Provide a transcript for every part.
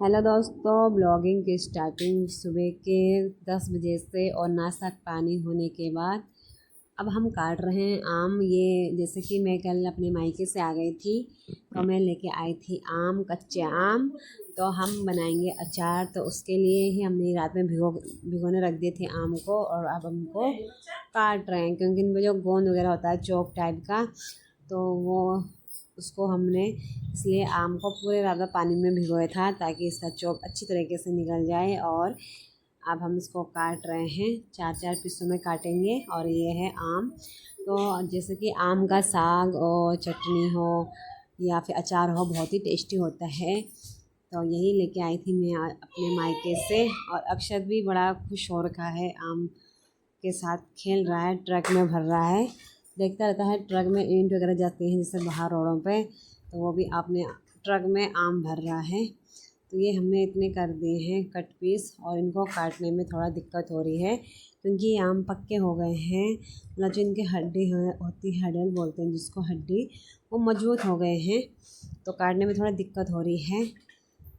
Hello दोस्तों, blogging की starting सुबह के 10 बजे से और नाश्ता पानी होने के बाद अब हम काट रहे हैं आम। ये जैसे कि मैं कल अपने मायके से आ गई थी तो मैं लेके आई थी आम, कच्चे आम। तो हम बनाएंगे अचार, तो उसके लिए ही हमने रात में भिगोने रख दिए थे आम को, और अब हमको काट रहे हैं क्योंकि इनमें जो गोंद वगैरह होता है चौक टाइप का, तो वो उसको हमने इसलिए आम को पूरे रात पानी में भिगोया था ताकि इसका चोप अच्छी तरीके से निकल जाए। और अब हम इसको काट रहे हैं, चार चार पीसों में काटेंगे। और ये है आम। तो जैसे कि आम का साग और चटनी हो या फिर अचार हो, बहुत ही टेस्टी होता है। तो यही लेके आई थी मैं अपने मायके से। और अक्षत भी बड़ा खुश हो रखा है, आम के साथ खेल रहा है, ट्रक में भर रहा है। देखता रहता है, ट्रक में ईंट वगैरह जाते हैं जैसे बाहर रोडों पे, तो वो भी अपने ट्रक में आम भर रहा है। तो ये हमने इतने कर दिए हैं कट पीस, और इनको काटने में थोड़ा दिक्कत हो रही है क्योंकि ये आम पक्के हो गए हैं। मतलब जो इनकी हड्डी होती है, हडल बोलते हैं जिसको, हड्डी, वो मजबूत हो गए हैं, तो काटने में थोड़ा दिक्कत हो रही है।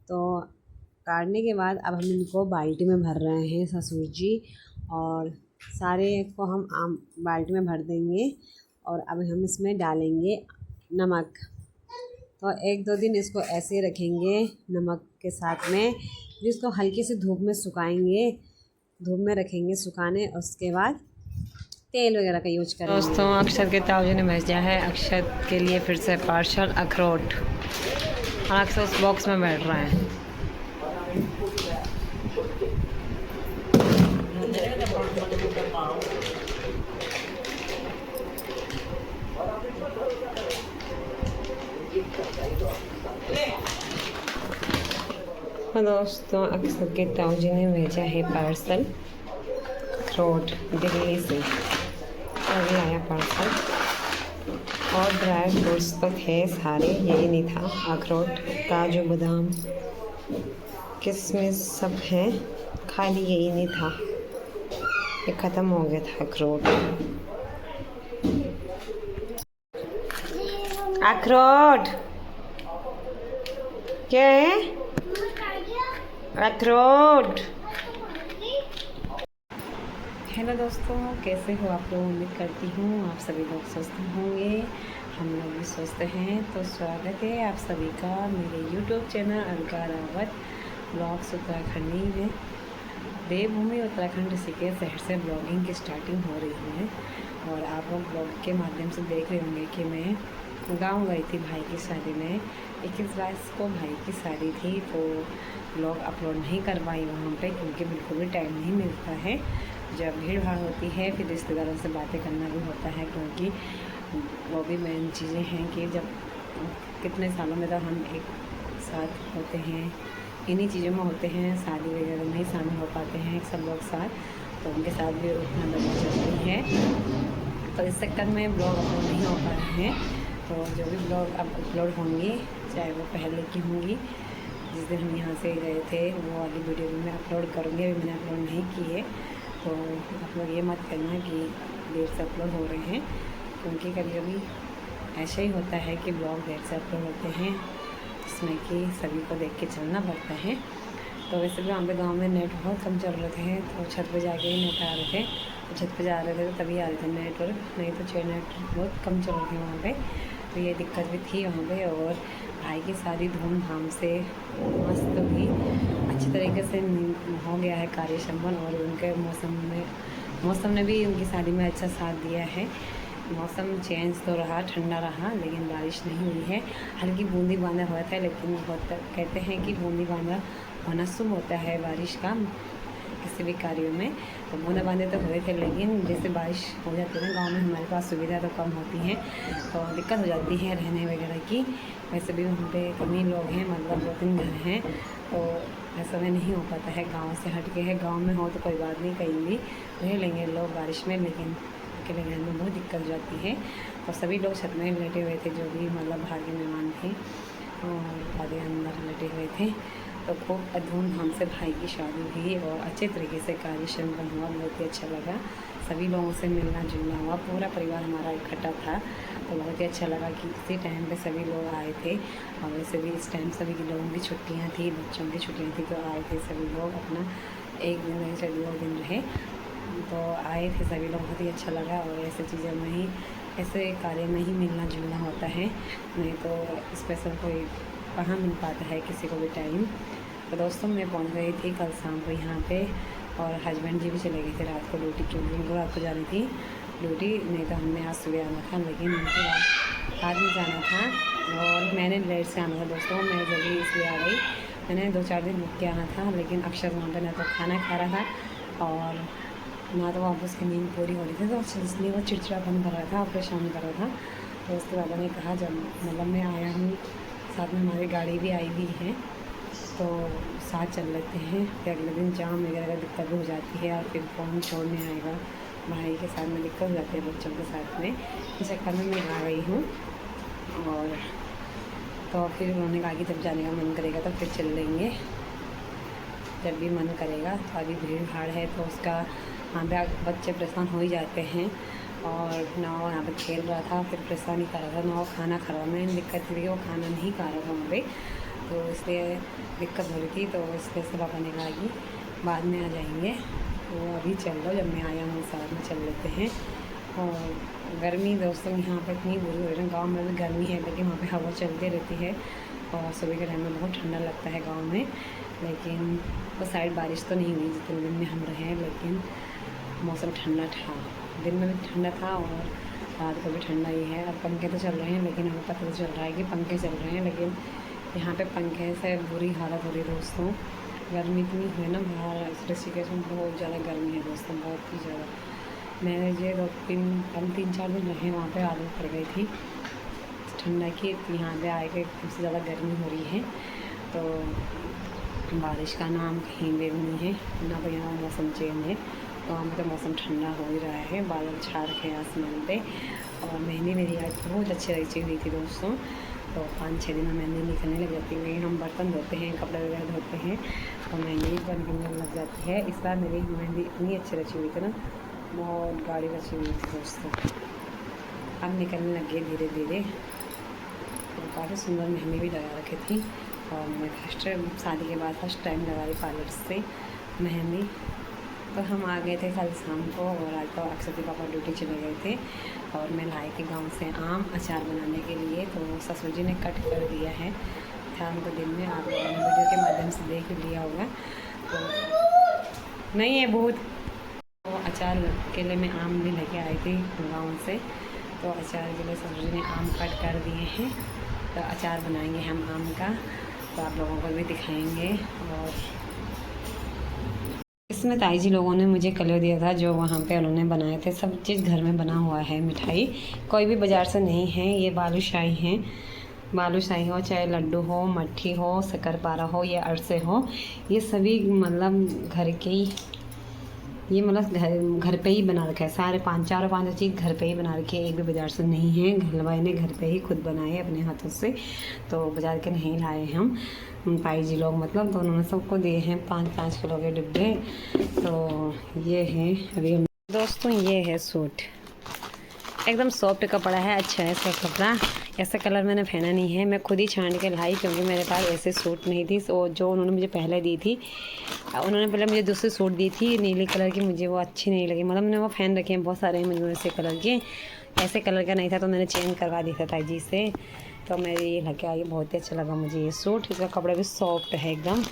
तो काटने के बाद अब हम इनको बाल्टी में भर रहे हैं ससुर जी, और सारे को हम आम बाल्टी में भर देंगे। और अब हम इसमें डालेंगे नमक। तो एक दो दिन इसको ऐसे ही रखेंगे नमक के साथ में, फिर इसको हल्की सी धूप में सुखाएंगे, धूप में रखेंगे सुखाने, और उसके बाद तेल वगैरह का यूज करेंगे। दोस्तों, अक्षत के ताऊजी ने भेजा है अक्षत के लिए फिर से पार्सल अखरोट, और अक्षत उस बॉक्स में बैठ रहा है। दोस्तों, अक्षत के ताऊजी ने भेजा है पार्सल अखरोट दिल्ली से, और लाया पार्सल। और ड्राई फ्रूट्स तो थे सारे, यही नहीं था, अखरोट, काजू, बादाम, किशमिश सब हैं, खाली यही नहीं था, ये ख़त्म हो गया था अखरोट। अखरोट क्या है? अखरोट। हेलो दोस्तों, कैसे हो आप लोग? उम्मीद करती हूँ आप सभी लोग स्वस्थ होंगे, हम लोग भी स्वस्थ हैं। तो स्वागत है आप सभी का मेरे YouTube channel Alka Rawat blogs Uttarakhandi में। देवभूमि उत्तराखंड ऋषिकेश शहर से ब्लॉगिंग की स्टार्टिंग हो रही है, और आप लोग ब्लॉग के माध्यम से देख रहे होंगे कि मैं गांव गई थी भाई की शादी में। 21 को भाई की शादी थी, तो ब्लॉग अपलोड नहीं कर पाई वहाँ पे क्योंकि बिल्कुल भी टाइम नहीं मिलता है। जब भीड़ भाड़ होती है, फिर रिश्तेदारों से बातें करना भी होता है, क्योंकि वो भी मेन चीज़ें हैं कि जब कितने सालों में तो हम एक साथ होते हैं, इन्हीं चीज़ों में होते हैं, शादी वगैरह में ही शामिल हो पाते हैं सब लोग साथ, तो उनके साथ भी उतना लंबा चलती है। तो इस चक्कर में ब्लॉग अपलोड नहीं हो पा रहे हैं। तो जो भी ब्लॉग अब अपलोड होंगी, चाहे वो पहले की होंगी, जिस दिन हम यहाँ से गए थे वो वाली वीडियो भी मैं अपलोड करूँगी। अभी मैंने अपलोड नहीं की है, तो आप लोग ये मत करना कि देर से अपलोड हो रहे हैं, क्योंकि कभी कभी ऐसा ही होता है कि ब्लॉग देर से अपलोड होते हैं, जिसमें कि सभी को देख के चलना पड़ता है। तो वैसे भी वहाँ पे गांव में नेट बहुत कम चल रहे थे, तो छत पे जाके ही नेट आ रहे थे, तो छत पे जा रहे थे तो तभी आ रहे थे नेटवर्क, नहीं तो नेट बहुत कम चल रहे थे वहाँ पे। तो ये दिक्कत भी थी वहाँ पे। और भाई की शादी धूमधाम से मस्त भी अच्छी तरीके से हो गया है कार्य संपन्न, और उनके मौसम ने भी उनकी शादी में अच्छा साथ दिया है। मौसम चेंज तो रहा, ठंडा रहा, लेकिन बारिश नहीं हुई है। हल्की बूंदी बांदा हुआ था, लेकिन कहते हैं कि बूंदी बांदा होना शुभ होता है बारिश का किसी भी कार्यों में। तो बूंदा बांदे तो हुए थे, लेकिन जैसे बारिश हो जाती है ना गाँव में, हमारे पास सुविधा तो कम होती है, तो दिक्कत हो जाती है रहने वगैरह की। वैसे भी वहाँ पे कम ही लोग हैं, मतलब 2-3 घर हैं, तो ऐसा में नहीं हो पाता है, गाँव से हट के है। गाँव में हो तो कोई बात नहीं, कहीं भी रह लेंगे लोग बारिश में, लेकिन अकेले घर में बहुत दिक्कत हो जाती है। तो सभी लोग छत में लेटे हुए थे, जो भी मतलब बाहर के मेहमान थे, और आधे अंदर लेटे हुए थे। तो खूब धूमधाम से भाई की शादी हुई और अच्छे तरीके से कार्यक्रम हुआ, बहुत ही अच्छा लगा। सभी लोगों से मिलना जुलना हुआ, पूरा परिवार हमारा इकट्ठा था, तो बहुत ही अच्छा लगा कि इसी टाइम पे सभी लोग आए थे। और वैसे भी इस टाइम सभी के लोगों की छुट्टियां थी, बच्चों की छुट्टियां थी, तो आए थे सभी लोग। अपना एक दिन नहीं चल 2 दिन रहे, तो आए थे सभी लोग, बहुत ही अच्छा लगा। और ऐसी चीज़ें में ही, ऐसे कार्य में ही मिलना जुलना होता है, नहीं तो स्पेशल कोई कहाँ मिल पाता है किसी को भी टाइम। तो दोस्तों मैं पहुंच गई थी कल शाम को यहाँ पे, और हस्बैंड जी भी चले गए थे रात को ड्यूटी, क्योंकि उनको रात को जानी थी ड्यूटी, नहीं तो हमने आज सुबह आना था, लेकिन उनको रात में जाना था और मैंने लेट से आना था। दोस्तों मैं जल्दी इसलिए आ गई, मैंने 2-4 दिन रुक के आना था, लेकिन अक्सर वहाँ पर ना तो खाना खा रहा था और ना तो वहाँ पर उसकी नींद पूरी हो रही थी, तो इसलिए वो चिड़चिड़ापन कर रहा था, परेशान कर रहा था। तो उसके बाबा ने कहा जब मतलब मैं आया हूँ, साथ में हमारी गाड़ी भी आई हुई है, तो साथ चल लेते हैं, फिर अगले दिन जाम वगैरह का दिक्कत हो जाती है और फिर कौन छोड़ने आएगा, भाई के साथ में दिक्कत हो जाती है बच्चों के साथ में। इस चक्कर में मैं आ गई हूँ। और तो फिर उन्होंने कहा कि जब जाने का मन करेगा तो फिर चल लेंगे, जब भी मन करेगा। तो अभी भीड़ भाड़ है तो उसका वहाँ पे बच्चे परेशान हो ही जाते हैं। और नाव यहाँ पे खेल रहा था, फिर परेशान ही कर रहा था, नाव खाना खा रहा, मैंने दिक्कत थी कि वो खाना नहीं खा रहा था वहाँ पे, तो इसलिए दिक्कत हो रही थी। तो इसलिए से पापा ने कहा कि बाद में आ जाएंगे, तो अभी चल लो, जब मैं आया हूँ साथ में चल लेते हैं। और गर्मी दोस्तों यहाँ पर इतनी बुरी हो रही है, गाँव में भी गर्मी है लेकिन वहाँ पे हवा चलती रहती है, और सुबह के टाइम में बहुत ठंडा लगता है गाँव में। लेकिन वो साइड बारिश तो नहीं हुई जितने दिन में हम रहे हैं, लेकिन मौसम ठंडा था, दिन में भी ठंडा था और रात को भी ठंडा ही है। अब पंखे तो चल रहे हैं, लेकिन हमें पता तो चल रहा है कि पंखे चल रहे हैं, लेकिन यहाँ पे पंखे से बुरी हालत हो रही है दोस्तों। गर्मी इतनी है ना बाहर ऋषिकेश में, बहुत ज़्यादा गर्मी है दोस्तों, बहुत ही ज़्यादा। मैंने ये 3-4 दिन रहे वहाँ पे, आदत पड़ गई थी ठंडा की। यहाँ पे आए के सबसे ज़्यादा गर्मी हो रही है, तो बारिश का नाम कहीं भी नहीं है ना, तो यहाँ मौसम चेंज है। तो वहाँ पर तो मौसम ठंडा हो ही रहा है, बादल छा रखे हैं आसमान पे। और मेहंदी मेरी आज बहुत अच्छी रची हुई थी दोस्तों, तो 5-6 दिन में मेहंदी निकलने लग जाती है। हम बर्तन धोते हैं, कपड़े वगैरह धोते हैं, तो मेहंदी बनने लग जाती है। इस बार मेरी मेहंदी इतनी अच्छी रची हुई थी ना, बहुत गाढ़ी रची हुई थी दोस्तों। अब निकलने लग गई धीरे धीरे, तो काफ़ी सुंदर मेहंदी भी लगा रखी थी। और मैं शादी के बाद फर्स्ट टाइम लगा रही पार्लर से मेहंदी। तो हम आ गए थे कल शाम को, और आज तो अक्षर के पापा ड्यूटी चले गए थे, और मैं लाई थी गांव से आम अचार बनाने के लिए। तो ससुर जी ने कट कर दिया है शाम को, दिन में आप लोगों ने वीडियो के माध्यम से देख लिया होगा। तो नहीं है बहुत, तो अचार के लिए मैं आम भी लेके आई थी गाँव से, तो अचार के लिए ससुर जी ने आम कट कर दिए हैं, तो अचार बनाएंगे हम आम का, तो आप लोगों को भी दिखाएंगे। और इसमें ताई जी लोगों ने मुझे कलर दिया था, जो वहाँ पे उन्होंने बनाए थे। सब चीज़ घर में बना हुआ है, मिठाई कोई भी बाज़ार से नहीं है। ये बालूशाही है, बालूशाही हो चाहे लड्डू हो, मट्ठी हो, शक्करपारा हो या अरसे हो, ये सभी मतलब घर के ही, ये मतलब घर पे ही बना रखा है। सारे 5 चीज़ घर पे ही बना रखी है, एक भी बाज़ार से नहीं है। हलवाई ने घर पे ही खुद बनाए अपने हाथों से, तो बाज़ार के नहीं लाए हम पाई जी लोग मतलब। तो उन्होंने सबको दिए हैं 5-5 किलो के डिब्बे। तो ये है अभी दोस्तों, ये है सूट, एकदम सॉफ्ट कपड़ा है, अच्छा है इसका कपड़ा। ऐसा कलर मैंने पहना नहीं है, मैं खुद ही छांट के लाई, क्योंकि मेरे पास ऐसे सूट नहीं थी। तो जो उन्होंने मुझे पहले दी थी, उन्होंने पहले मुझे दूसरी सूट दी थी नीली कलर की, मुझे वो अच्छी नहीं लगी, मतलब मैंने वो पहन रखे हैं बहुत सारे हैं मुझे ऐसे कलर के। ऐसे कलर का नहीं था तो मैंने चेंज करवा दिया था ताई जी से, तो मेरे ये लगे आगे बहुत ही अच्छा लगा मुझे ये सूट। इसका कपड़ा भी सॉफ्ट है एकदम।